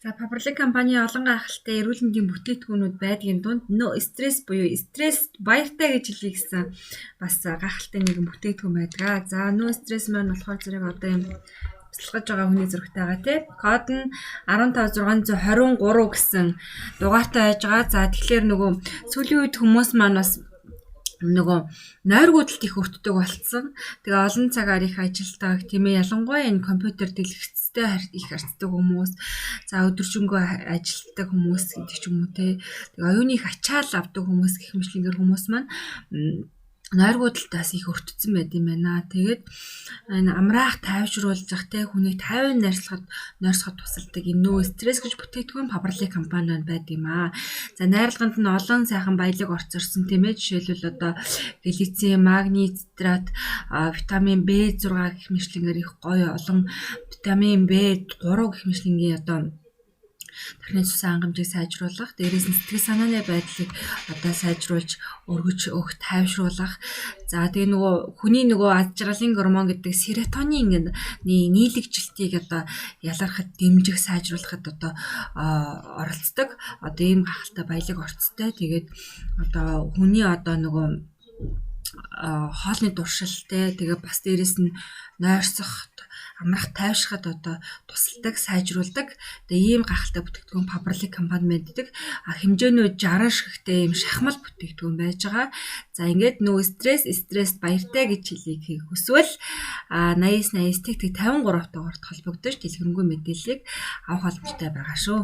За Faberlic компани олон гайхалтай эрүүл мэндийн бүтээгдэхүүнүүд байдгийн дунд no stress буюу стресс баяртай гэж хэлье гэсэн бас гайхалтай нэгэн бүтээгдэхүүн байдаг. За no stress маань болохоор зэрэг одоо юм бяцлагаж байгаа хүний зурагтай байгаа тий. Код нь 15623 гэсэн дугаартай байж байгаа. За тэгэхээр нөгөө сүүлийн үед хүмүүс маань бас нөгөө нойргуудалд их өртдөг болцсон. Тэгээ олон цагаар их ажилтдаг тийм ээ. Ялангуяа энэ компьютер дэлгэцтэй их харцдаг хүмүүс, за өдөржингөө ажилтдаг хүмүүс гэдэг ч юм уу те. Тэгээ оюуны их ачаал авдаг хүмүүс гэх мэтлэнгээр хүмүүс маань нойргуудалтаас их өртсөн байт юм байна. Тэгээд энэ амраах тайвшруулж зах те хүнийг тайван нойрсоход тусалдаг энэ нөө стресс гэж бүтээгдэхүүн Faberlic компаниуд байд юм аа. За найрлаганд нь олон сайхан баялаг орцорсон тийм ээ. Жишээлбэл одоо галицин, магний цитрат, витамин B6 гэх мэтлэнгээр их гоё олон витамин B3 гэх мэтлэнгийн одоо тархины цусан хангамжийг сайжруулах, дээрээс нь сэтгэл санааны байдлыг одоо сайжруулж өргөж өгөх, тайвшруулах. За тэгээ нөгөө хүний нөгөө ад жаргалын гормон гэдэг серотонин нийлэгжилтийг одоо ялгархад дэмжих, сайжруулахад одоо оролцдог. Одоо ийм гахалтай баялаг орцтой. Тэгээд одоо хүний одоо нөгөө хоолны дуршилтэй тэгээ бас дээрээс нь нойрсох амрах тайвшрахад одоо тусалдаг, сайжруулдаг. Тэгээ ийм гахалтай бүтээгдэхүүн Faberlic компани мэддэг. Хэмжээнүүд 60 шигтэй ийм шахмал бүтээгдэхүүн байж байгаа. За ингээд нөгөө стресс баяртай гэж хэлийг хүсвэл 80 80 тэг 53 дугаарт холбогдож дэлгэрэнгүй мэдээллийг авах боломжтой байгаа шүү.